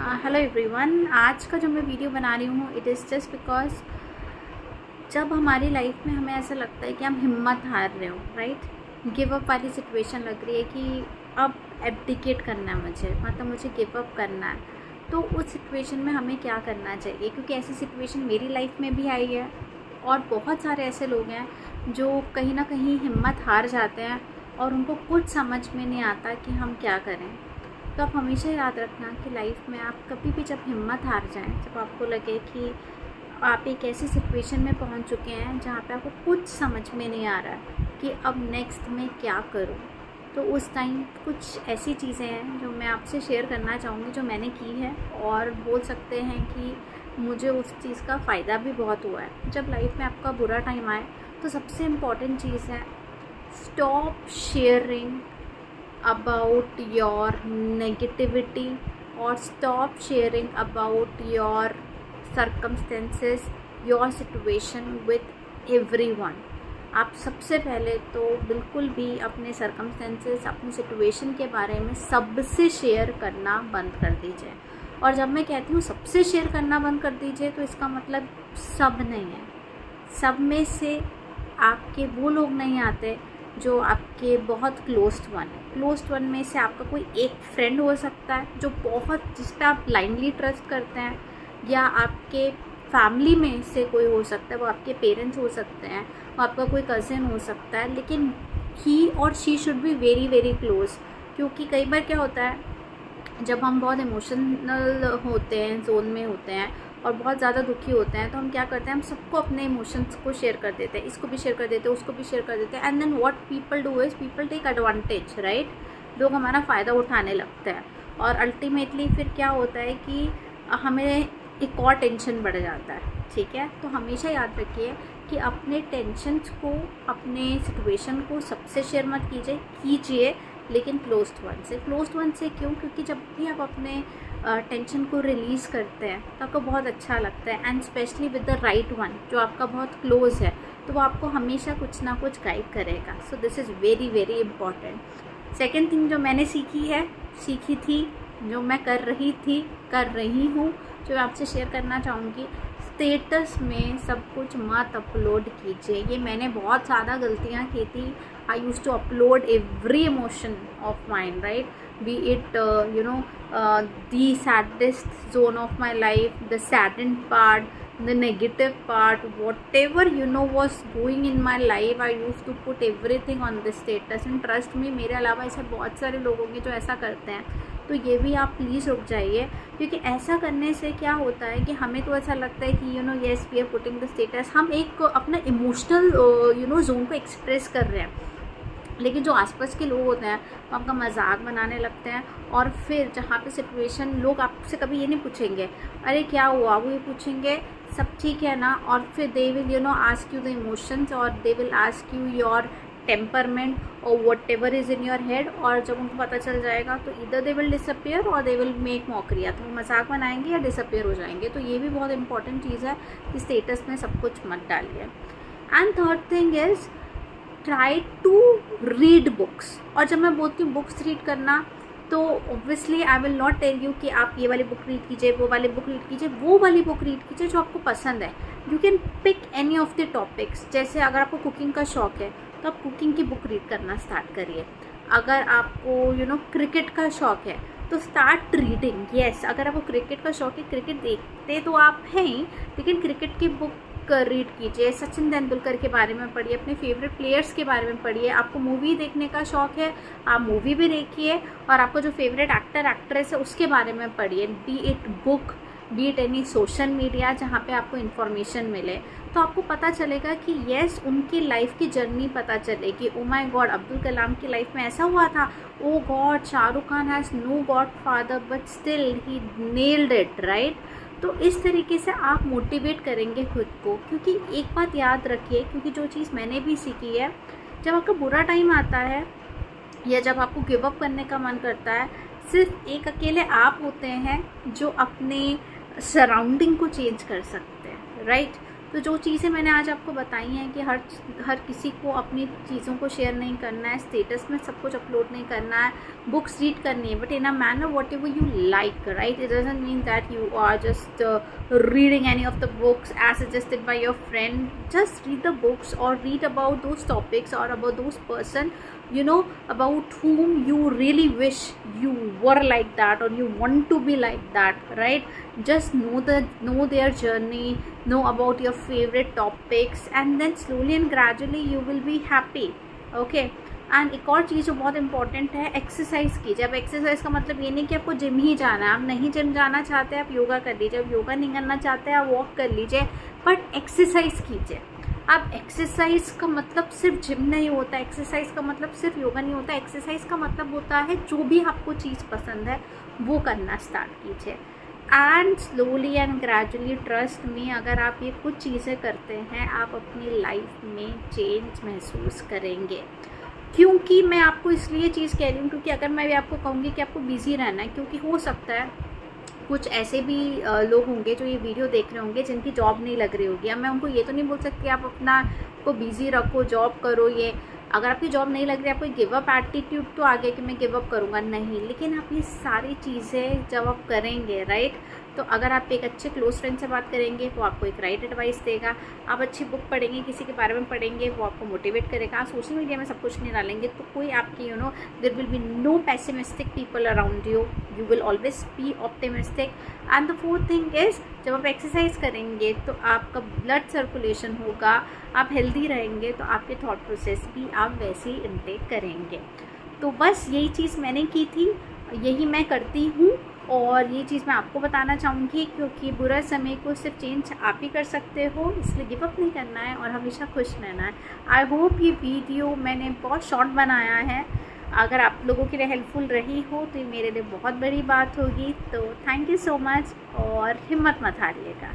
Hello everyone. आज का जो मैं वीडियो बना रही हूँ इट इज़ जस्ट बिकॉज जब हमारी लाइफ में हमें ऐसा लगता है कि हम हिम्मत हार रहे हो, राइट, गिव अप वाली सिचुएशन लग रही है कि अब एब्डिकेट करना है मुझे गिव अप करना है, तो उस सिचुएशन में हमें क्या करना चाहिए? क्योंकि ऐसी सिचुएशन मेरी लाइफ में भी आई है और बहुत सारे ऐसे लोग हैं जो कहीं ना कहीं हिम्मत हार जाते हैं और उनको कुछ समझ में नहीं आता कि हम क्या करें। तो आप हमेशा याद रखना कि लाइफ में आप कभी भी जब हिम्मत हार जाएं, जब आपको लगे कि आप एक ऐसी सिचुएशन में पहुंच चुके हैं जहां पे आपको कुछ समझ में नहीं आ रहा है कि अब नेक्स्ट मैं क्या करूं, तो उस टाइम कुछ ऐसी चीज़ें हैं जो मैं आपसे शेयर करना चाहूँगी जो मैंने की है, और बोल सकते हैं कि मुझे उस चीज़ का फ़ायदा भी बहुत हुआ है। जब लाइफ में आपका बुरा टाइम आए तो सबसे इम्पॉर्टेंट चीज़ है stop sharing about your negativity or stop sharing about your circumstances, your situation with everyone। आप सबसे पहले तो बिल्कुल भी अपने सर्कमस्टेंसेस, अपनी सिचुएशन के बारे में सबसे शेयर करना बंद कर दीजिए। और जब मैं कहती हूँ सबसे शेयर करना बंद कर दीजिए तो इसका मतलब सब नहीं है। सब में से आपके वो लोग नहीं आते जो आपके बहुत क्लोज्ड वन है। क्लोज्ड वन में से आपका कोई एक फ्रेंड हो सकता है जो जिस पे आप ब्लाइंडली ट्रस्ट करते हैं, या आपके फैमिली में से कोई हो सकता है, वो आपके पेरेंट्स हो सकते हैं, वो आपका कोई कज़न हो सकता है, लेकिन ही और she should be very very close. क्योंकि कई बार क्या होता है, जब हम बहुत इमोशनल होते हैं, जोन में होते हैं और बहुत ज़्यादा दुखी होते हैं, तो हम क्या करते हैं, हम सबको अपने इमोशंस को शेयर कर देते हैं, इसको भी शेयर कर देते हैं, उसको भी शेयर कर देते हैं, and then what people do is people take advantage, right. लोग हमारा फ़ायदा उठाने लगते हैं और अल्टीमेटली फिर क्या होता है कि हमें एक और टेंशन बढ़ जाता है। ठीक है, तो हमेशा याद रखिए कि अपने टेंशन्स को, अपने सिचुएशन को सबसे शेयर मत कीजिए, लेकिन क्लोज्ड वन से क्यों? क्योंकि जब भी आप अपने टेंशन को रिलीज़ करते हैं तो आपको बहुत अच्छा लगता है, and specially with the right one जो आपका बहुत क्लोज है, तो वो आपको हमेशा कुछ ना कुछ गाइड करेगा। So this is very very important. Second thing जो मैंने सीखी थी, जो मैं कर रही हूँ, जो आपसे शेयर करना चाहूँगी, स्टेटस में सब कुछ मत अपलोड कीजिए। ये मैंने बहुत ज़्यादा गलतियाँ की थी। I use to upload every emotion of mind, right, be it the saddest zone of my life, the saddened part, the negative part, whatever was going in my life, I used to put everything on the status, and trust me, मेरे अलावा ऐसे बहुत सारे लोग होंगे जो ऐसा करते हैं। तो ये भी आप प्लीज़ रुक जाइए, क्योंकि ऐसा करने से क्या होता है कि हमें तो ऐसा लगता है कि yes we are putting the status, हम एक अपना इमोशनल जोन को एक्सप्रेस कर रहे हैं, लेकिन जो आसपास के लोग होते हैं वो आपका मजाक बनाने लगते हैं। और फिर जहाँ पे सिचुएशन, लोग आपसे कभी ये नहीं पूछेंगे अरे क्या हुआ, वो ये पूछेंगे सब ठीक है ना, और फिर they will ask you the emotions, और they will ask you your temperament और whatever is in your head. और जब उनको पता चल जाएगा तो इधर दे विल डिसअपियर और दे विल मेक मॉकरी, तो वो मजाक बनाएंगे या डिसअपियर हो जाएंगे। तो ये भी बहुत इंपॉर्टेंट चीज़ है कि स्टेटस में सब कुछ मत डालिए। And third thing is try to read books. और जब मैं बोलती हूँ बुक्स रीड करना, तो obviously I will not tell you कि आप ये वाली बुक रीड कीजिए, वो वाली बुक रीड कीजिए, वो वाली बुक रीड कीजिए जो आपको पसंद है। You can pick any of the topics. जैसे अगर आपको कुकिंग का शौक है तो आप कुकिंग की बुक रीड करना स्टार्ट करिए। अगर आपको क्रिकेट का शौक है तो स्टार्ट रीडिंग। येस, अगर आपको क्रिकेट का शौक है, क्रिकेट देखते तो आप हैं ही, लेकिन क्रिकेट की बुक रीड कीजिए। सचिन तेंदुलकर के बारे में पढ़िए, अपने फेवरेट प्लेयर्स के बारे में पढ़िए। आपको मूवी देखने का शौक है, आप मूवी भी देखिए, और आपको जो फेवरेट एक्टर एक्ट्रेस है उसके बारे में पढ़िए। B it book, B it any social media जहाँ पे आपको इन्फॉर्मेशन मिले, तो आपको पता चलेगा कि येस, उनकी लाइफ की जर्नी पता चलेगी। Oh my god, Abdul Kalam की लाइफ में ऐसा हुआ था। Oh god, Shahrukh Khan has no godfather but still he nailed it, right. तो इस तरीके से आप मोटिवेट करेंगे खुद को। क्योंकि एक बात याद रखिए, क्योंकि जो चीज़ मैंने भी सीखी है, जब आपका बुरा टाइम आता है या जब आपको गिव अप करने का मन करता है, सिर्फ एक अकेले आप होते हैं जो अपने सराउंडिंग को चेंज कर सकते हैं, राइट। तो जो चीज़ें मैंने आज आपको बताई हैं कि हर किसी को अपनी चीज़ों को शेयर नहीं करना है, स्टेटस में सब कुछ अपलोड नहीं करना है, बुक्स रीड करनी है, but in a manner whatever you like, right? It doesn't mean that you are just reading any of the books as suggested by your friend. Just read the books or read about those topics or about those person, you know, about whom you really wish you were like that or you want to be like that, right? Just know their journey, know about your favorite topics, and then slowly and gradually you will be happy. Okay. And एक और चीज़ जो बहुत important है, exercise कीजिए। अब exercise का मतलब ये नहीं कि आपको जिम ही जाना है, आप नहीं जिम जाना चाहते आप योगा कर लीजिए, आप योगा नहीं करना चाहते आप वॉक कर लीजिए, बट एक्सरसाइज कीजिए। अब एक्सरसाइज का मतलब सिर्फ जिम नहीं होता, एक्सरसाइज का मतलब सिर्फ योगा नहीं होता, एक्सरसाइज का मतलब होता है जो भी आपको चीज़ पसंद है वो करना स्टार्ट कीजिए। And slowly and gradually, trust me, अगर आप ये कुछ चीज़ें करते हैं आप अपनी लाइफ में चेंज महसूस करेंगे। क्योंकि मैं आपको इसलिए चीज़ कह रही हूँ क्योंकि अगर मैं भी आपको कहूँगी कि आपको बिज़ी रहना है, क्योंकि हो सकता है कुछ ऐसे भी लोग होंगे जो ये वीडियो देख रहे होंगे जिनकी जॉब नहीं लग रही होगी। अब मैं उनको ये तो नहीं बोल सकती आप अपना को बिज़ी रखो, जॉब करो। ये अगर आपकी जॉब नहीं लग रही, आपको गिव अप एटीट्यूड तो आ गया कि मैं गिव अप करूँगा, नहीं। लेकिन आप ये सारी चीज़ें जब आप करेंगे, राइट, तो अगर आप एक अच्छे क्लोज फ्रेंड से बात करेंगे वो आपको एक राइट एडवाइस देगा, आप अच्छी बुक पढ़ेंगे, किसी के बारे में पढ़ेंगे वो आपको मोटिवेट करेगा। आप सोशल मीडिया में सब कुछ नहीं डालेंगे तो कोई आपकी there will be no pessimistic people around you, you will always be optimistic. And the fourth thing is, जब आप एक्सरसाइज करेंगे तो आपका ब्लड सर्कुलेशन होगा, आप हेल्दी रहेंगे, तो आपके थॉट प्रोसेस भी आप वैसे ही इनटेक करेंगे। तो बस यही चीज़ मैंने की थी, यही मैं करती हूँ और ये चीज़ मैं आपको बताना चाहूँगी, क्योंकि बुरा समय को सिर्फ चेंज आप ही कर सकते हो, इसलिए गिव अप नहीं करना है और हमेशा खुश रहना है। आई होप ये वीडियो मैंने बहुत शॉर्ट बनाया है, अगर आप लोगों के लिए हेल्पफुल रही हो तो ये मेरे लिए बहुत बड़ी बात होगी। तो थैंक यू सो मच और हिम्मत मत हारिएगा।